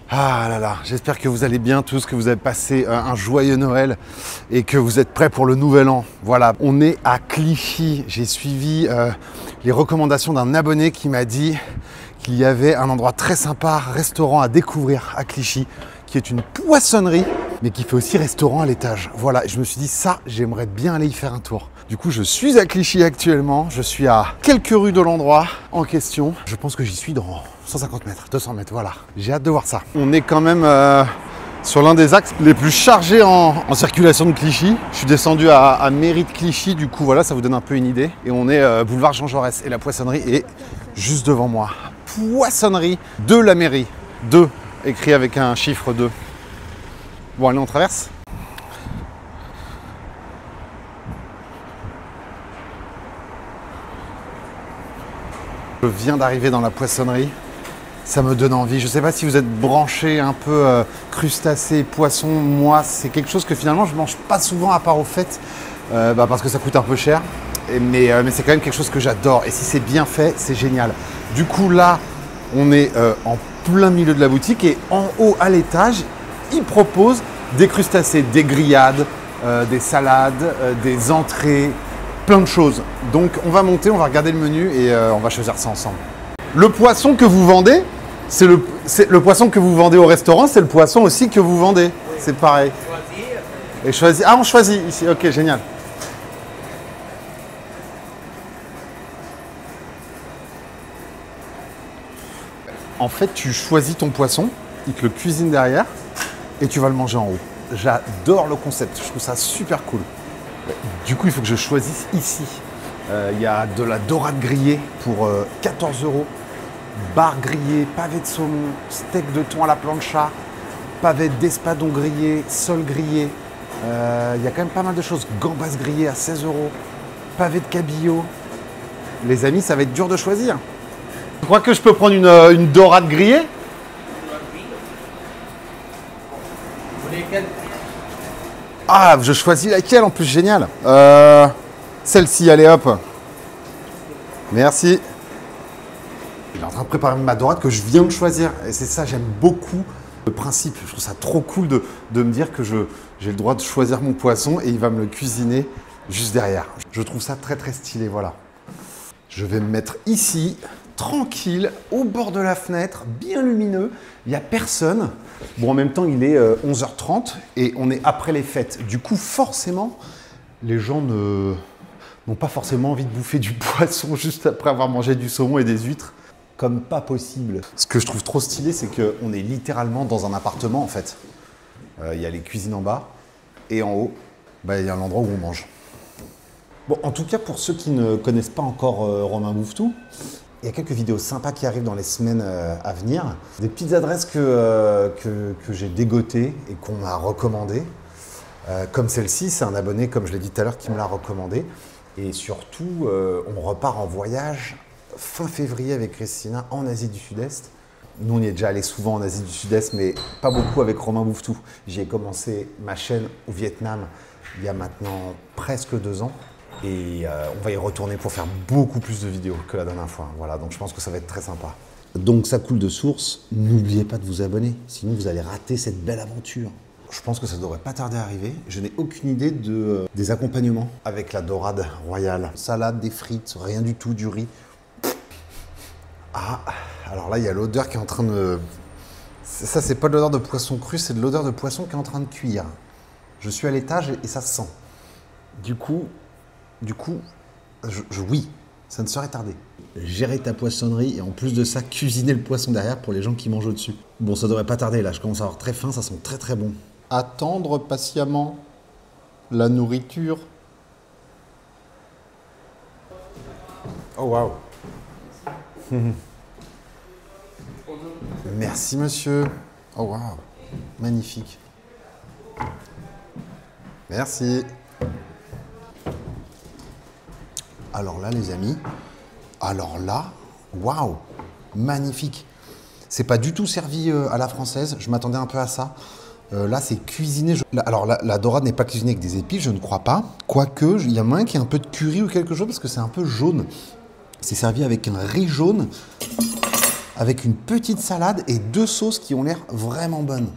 Ah là là, j'espère que vous allez bien tous, que vous avez passé un joyeux Noël et que vous êtes prêts pour le nouvel an. Voilà, on est à Clichy. J'ai suivi les recommandations d'un abonné qui m'a dit qu'il y avait un endroit très sympa, restaurant à découvrir à Clichy, qui est une poissonnerie, mais qui fait aussi restaurant à l'étage. Voilà, et je me suis dit ça, j'aimerais bien aller y faire un tour. Du coup, je suis à Clichy actuellement, je suis à quelques rues de l'endroit en question. Je pense que j'y suis dans 150 mètres, 200 mètres, voilà. J'ai hâte de voir ça. On est quand même sur l'un des axes les plus chargés en circulation de Clichy. Je suis descendu à mairie de Clichy, du coup, voilà, ça vous donne un peu une idée. Et on est boulevard Jean Jaurès et la poissonnerie est juste devant moi. Poissonnerie de la mairie, 2, écrit avec un chiffre 2. Bon, allez, on traverse. Je viens d'arriver dans la poissonnerie, ça me donne envie. Je ne sais pas si vous êtes branché un peu crustacés, poissons. Moi, c'est quelque chose que finalement je ne mange pas souvent à part aux fêtes, parce que ça coûte un peu cher. Mais c'est quand même quelque chose que j'adore. Et si c'est bien fait, c'est génial. Du coup, là, on est en plein milieu de la boutique et en haut à l'étage, ils proposent des crustacés, des grillades, des salades, des entrées, plein de choses. Donc on va monter, on va regarder le menu et on va choisir ça ensemble. Le poisson que vous vendez, c'est le poisson que vous vendez au restaurant, c'est le poisson aussi que vous vendez. C'est pareil. Et choisir. Ah, on choisit ici. Ok, génial. En fait, tu choisis ton poisson, il te le cuisine derrière et tu vas le manger en haut. J'adore le concept, je trouve ça super cool. Du coup, il faut que je choisisse ici. Il y a de la dorade grillée pour 14 €, bar grillé, pavé de saumon, steak de thon à la plancha, pavé d'espadon grillé, sole grillé. Il y a quand même pas mal de choses. Gambas grillées à 16 €, pavé de cabillaud. Les amis, ça va être dur de choisir. Je crois que je peux prendre une dorade grillée. Ah, je choisis laquelle en plus, génial. Celle-ci, allez hop. Merci. Il est en train de préparer ma dorade que je viens de choisir. Et c'est ça, j'aime beaucoup le principe. Je trouve ça trop cool de me dire que j'ai le droit de choisir mon poisson et il va me le cuisiner juste derrière. Je trouve ça très très stylé, voilà. Je vais me mettre ici, tranquille, au bord de la fenêtre, bien lumineux. Il n'y a personne. Bon, en même temps, il est 11h30 et on est après les fêtes. Du coup, forcément, les gens n'ont pas forcément envie de bouffer du poisson juste après avoir mangé du saumon et des huîtres. Comme pas possible. Ce que je trouve trop stylé, c'est qu'on est littéralement dans un appartement, en fait. Il y a les cuisines en bas et en haut, il y a l'endroit où on mange. Bon, en tout cas, pour ceux qui ne connaissent pas encore Romain Bouffe Tout, il y a quelques vidéos sympas qui arrivent dans les semaines à venir. Des petites adresses que j'ai dégotées et qu'on m'a recommandées. Comme celle-ci, c'est un abonné, comme je l'ai dit tout à l'heure, qui me l'a recommandé. Et surtout, on repart en voyage fin février avec Christina en Asie du Sud-Est. Nous, on y est déjà allé souvent en Asie du Sud-Est, mais pas beaucoup avec Romain Bouffe Tout. J'ai commencé ma chaîne au Vietnam il y a maintenant presque 2 ans. Et on va y retourner pour faire beaucoup plus de vidéos que la dernière fois. Voilà, donc je pense que ça va être très sympa. Donc ça coule de source. N'oubliez pas de vous abonner, sinon vous allez rater cette belle aventure. Je pense que ça ne devrait pas tarder à arriver. Je n'ai aucune idée des accompagnements avec la dorade royale. Salade, des frites, rien du tout, du riz. Ah, alors là, il y a l'odeur qui est en train de... Ça, c'est pas de l'odeur de poisson cru, c'est de l'odeur de poisson qui est en train de cuire. Je suis à l'étage et ça se sent. Du coup, oui, ça ne serait tardé. Gérer ta poissonnerie et en plus de ça, cuisiner le poisson derrière pour les gens qui mangent au-dessus. Bon, ça devrait pas tarder là, je commence à avoir très faim, ça sent très très bon. Attendre patiemment la nourriture. Oh waouh. Merci monsieur. Oh waouh, magnifique. Merci. Alors là, les amis, waouh, magnifique. C'est pas du tout servi à la française, je m'attendais un peu à ça. Là, c'est cuisiné. Alors, la dorade n'est pas cuisinée avec des épices, je ne crois pas. Quoique, il y a moyen qu'il y ait un peu de curry ou quelque chose parce que c'est un peu jaune. C'est servi avec un riz jaune. avec une petite salade et 2 sauces qui ont l'air vraiment bonnes.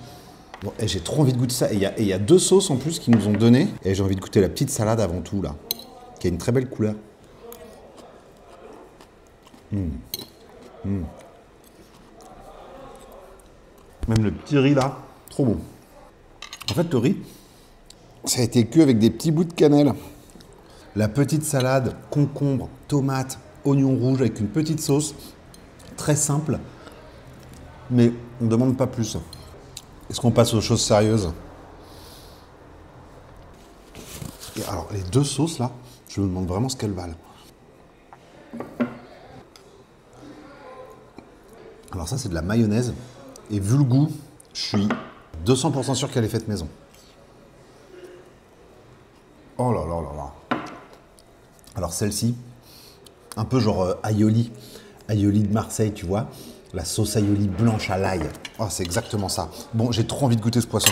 Bon, j'ai trop envie de goûter ça. Et il y a 2 sauces en plus qu'ils nous ont donné. Et j'ai envie de goûter la petite salade avant tout, là, qui a une très belle couleur. Même le petit riz, là, trop bon. En fait, le riz, ça a été cuit avec des petits bouts de cannelle. La petite salade, concombre, tomate, oignon rouge avec une petite sauce. Très simple, mais on ne demande pas plus. Est-ce qu'on passe aux choses sérieuses? Et alors, les 2 sauces, là, je me demande vraiment ce qu'elles valent. Alors ça, c'est de la mayonnaise. Et vu le goût, je suis 200% sûr qu'elle est faite maison. Oh là là là là. Alors celle-ci, un peu genre aioli. Aioli de Marseille, tu vois. La sauce aioli blanche à l'ail. Oh, c'est exactement ça. Bon, j'ai trop envie de goûter ce poisson.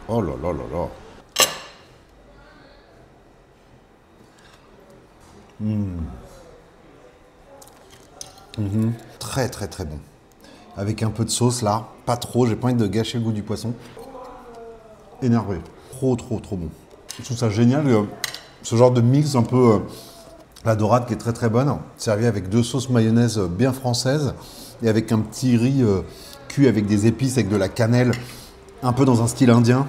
Oh là là là là. Très très très bon. Avec un peu de sauce là, pas trop, j'ai pas envie de gâcher le goût du poisson. Énervé. Trop trop trop bon. Je trouve ça génial, ce genre de mix un peu... la dorade qui est très très bonne, servie avec 2 sauces mayonnaise bien françaises et avec un petit riz cuit avec des épices, avec de la cannelle, un peu dans un style indien.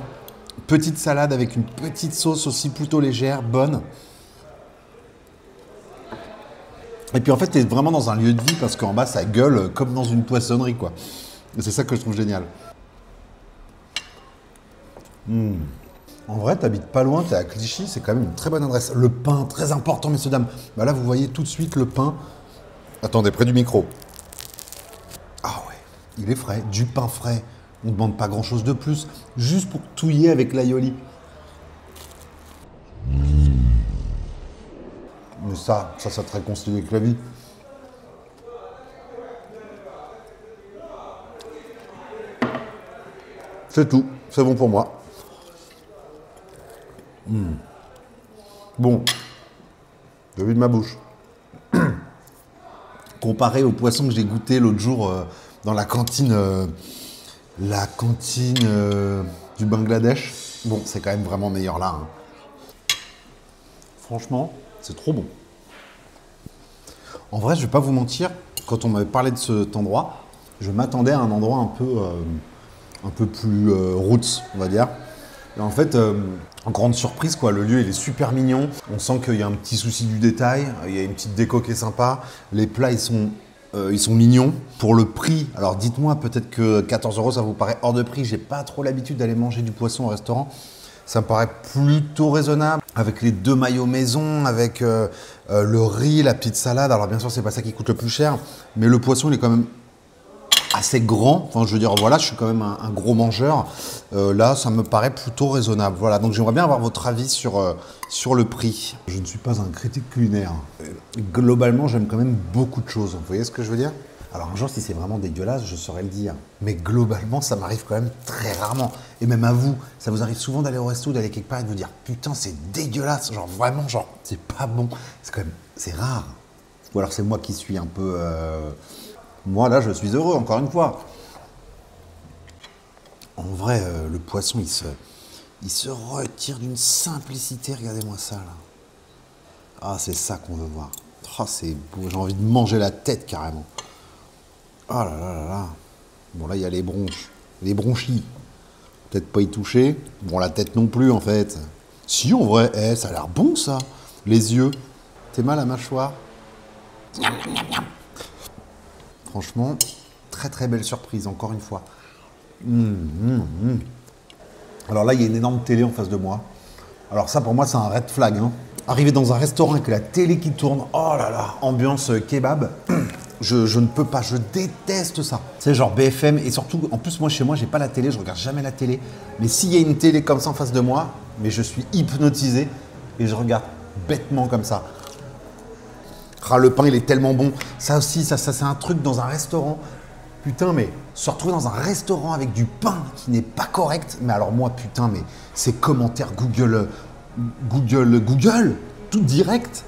Petite salade avec une petite sauce aussi plutôt légère, bonne. Et puis en fait, tu es vraiment dans un lieu de vie parce qu'en bas, ça gueule comme dans une poissonnerie, quoi. Et c'est ça que je trouve génial. En vrai, t'habites pas loin, t'es à Clichy, c'est quand même une très bonne adresse. Le pain, très important, messieurs, dames. Bah là, vous voyez tout de suite le pain. Attendez, près du micro. Ah ouais, il est frais, du pain frais. On ne demande pas grand-chose de plus, juste pour touiller avec l'aioli. Mais ça te réconcilie avec la vie. C'est tout, c'est bon pour moi. Bon, j'ai vu de ma bouche. Comparé au poisson que j'ai goûté l'autre jour dans la cantine, du Bangladesh, bon, c'est quand même vraiment meilleur là. Hein. Franchement, c'est trop bon. En vrai, je vais pas vous mentir, quand on m'avait parlé de cet endroit, je m'attendais à un endroit un peu plus roots, on va dire. Et en fait, en grande surprise, quoi, le lieu il est super mignon. On sent qu'il y a un petit souci du détail, il y a une petite déco qui est sympa. Les plats, ils sont mignons. Pour le prix, alors dites-moi, peut-être que 14 € ça vous paraît hors de prix. J'ai pas trop l'habitude d'aller manger du poisson au restaurant. Ça me paraît plutôt raisonnable. Avec les 2 maillots maison, avec le riz, la petite salade. Alors bien sûr, c'est pas ça qui coûte le plus cher. Mais le poisson, il est quand même assez grand, enfin je veux dire voilà, je suis quand même un gros mangeur, là ça me paraît plutôt raisonnable, voilà, donc j'aimerais bien avoir votre avis sur le prix. Je ne suis pas un critique culinaire, globalement j'aime quand même beaucoup de choses, vous voyez ce que je veux dire? Alors un jour si c'est vraiment dégueulasse, je saurais le dire, mais globalement ça m'arrive quand même très rarement, et même à vous, ça vous arrive souvent d'aller au resto, d'aller quelque part et de vous dire putain c'est dégueulasse, genre vraiment, genre c'est pas bon, c'est quand même, c'est rare, ou alors c'est moi qui suis un peu... Moi, là, je suis heureux, encore une fois. En vrai, le poisson, il se retire d'une simplicité. Regardez-moi ça, là. Ah, c'est ça qu'on veut voir. Oh, c'est beau. J'ai envie de manger la tête, carrément. Oh là là là là. Bon, là, il y a les bronches. Les bronchies. Peut-être pas y toucher. Bon, la tête non plus, en fait. Si, en vrai, ça a l'air bon, ça. Les yeux. T'es mal à mâchoire. Miam, miam, miam, miam. Franchement, très très belle surprise, encore une fois. Alors là, il y a une énorme télé en face de moi. Alors ça, pour moi, c'est un red flag. Hein. Arriver dans un restaurant avec la télé qui tourne, oh là là, ambiance kebab, je ne peux pas, je déteste ça. C'est genre BFM, et surtout, en plus, moi, chez moi, j'ai pas la télé, je regarde jamais la télé. Mais s'il y a une télé comme ça en face de moi, mais je suis hypnotisé et je regarde bêtement comme ça. Ah, le pain, il est tellement bon. Ça aussi, ça c'est un truc dans un restaurant. Putain, mais se retrouver dans un restaurant avec du pain qui n'est pas correct. Mais alors moi, putain, mais ces commentaires Google, tout direct.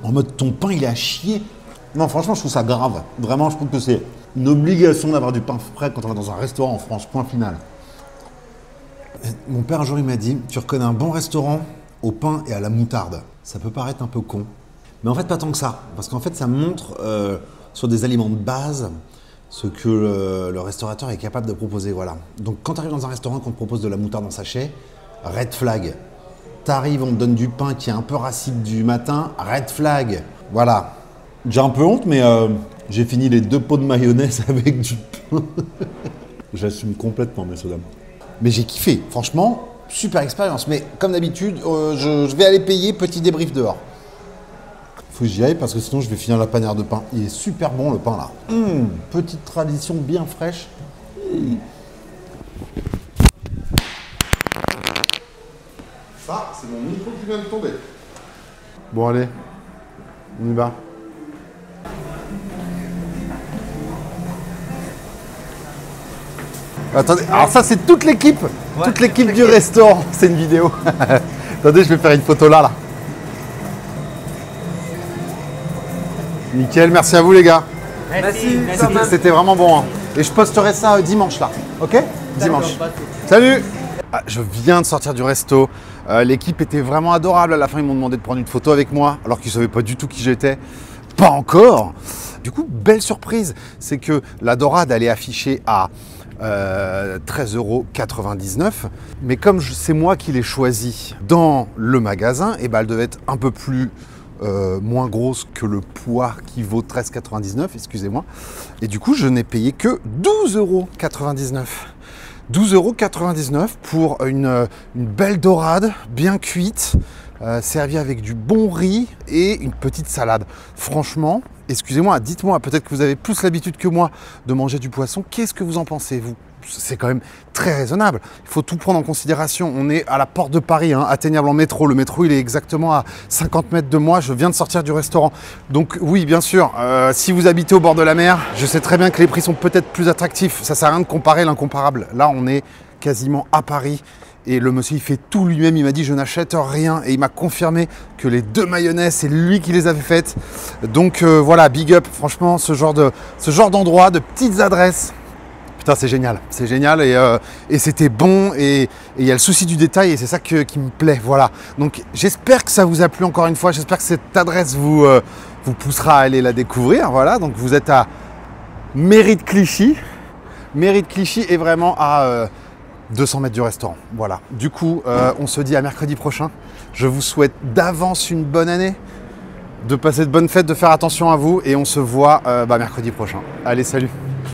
En mode ton pain il est à chier. Non franchement je trouve ça grave. Vraiment je trouve que c'est une obligation d'avoir du pain frais quand on va dans un restaurant en France, point final. Mon père un jour il m'a dit, tu reconnais un bon restaurant au pain et à la moutarde. Ça peut paraître un peu con, mais en fait pas tant que ça. Parce qu'en fait ça montre sur des aliments de base ce que le restaurateur est capable de proposer. Voilà. Donc quand tu arrives dans un restaurant qu'on te propose de la moutarde en sachet, red flag. T'arrives, on te donne du pain qui est un peu racide du matin, red flag. Voilà. J'ai un peu honte, mais j'ai fini les 2 pots de mayonnaise avec du pain. J'assume complètement, messieurs dames. Mais j'ai kiffé, franchement, super expérience. Mais comme d'habitude, je vais aller payer, petit débrief dehors. Faut que j'y aille parce que sinon je vais finir la panière de pain. Il est super bon le pain là. Petite tradition bien fraîche. Ça, c'est mon micro qui vient de tomber. Bon allez, on y va. Attendez, alors ça c'est toute l'équipe, toute l'équipe du restaurant, c'est une vidéo. Attendez, je vais faire une photo là. Nickel, merci à vous les gars. Merci. C'était vraiment bon. Hein. Et je posterai ça dimanche là, ok? Dimanche. Salut. Je viens de sortir du resto. L'équipe était vraiment adorable. À la fin, ils m'ont demandé de prendre une photo avec moi, alors qu'ils ne savaient pas du tout qui j'étais. Pas encore. Du coup, belle surprise, c'est que la dorade, elle est affichée à 13,99 €. Mais comme c'est moi qui l'ai choisi dans le magasin, et ben elle devait être un peu plus moins grosse que le poids qui vaut 13,99 €, excusez-moi. Et du coup, je n'ai payé que 12,99 €. 12,99 € pour une belle dorade bien cuite, servie avec du bon riz et une petite salade. Franchement, excusez-moi, dites-moi, peut-être que vous avez plus l'habitude que moi de manger du poisson. Qu'est-ce que vous en pensez, vous? C'est quand même très raisonnable. Il faut tout prendre en considération. On est à la porte de Paris, hein, atteignable en métro. Le métro, il est exactement à 50 mètres de moi. Je viens de sortir du restaurant. Donc oui, bien sûr, si vous habitez au bord de la mer, je sais très bien que les prix sont peut-être plus attractifs. Ça sert à rien de comparer l'incomparable. Là, on est quasiment à Paris. Et le monsieur, il fait tout lui-même. Il m'a dit, je n'achète rien. Et il m'a confirmé que les 2 mayonnaises, c'est lui qui les avait faites. Donc voilà, big up. Franchement, ce genre d'endroit, de petites adresses. Putain, c'est génial et c'était bon et il y a le souci du détail et c'est ça qui me plaît, voilà. Donc j'espère que ça vous a plu encore une fois, j'espère que cette adresse vous poussera à aller la découvrir, voilà. Donc vous êtes à Mairie de Clichy est vraiment à 200 mètres du restaurant, voilà. Du coup, on se dit à mercredi prochain. Je vous souhaite d'avance une bonne année, de passer de bonnes fêtes, de faire attention à vous et on se voit mercredi prochain. Allez, salut!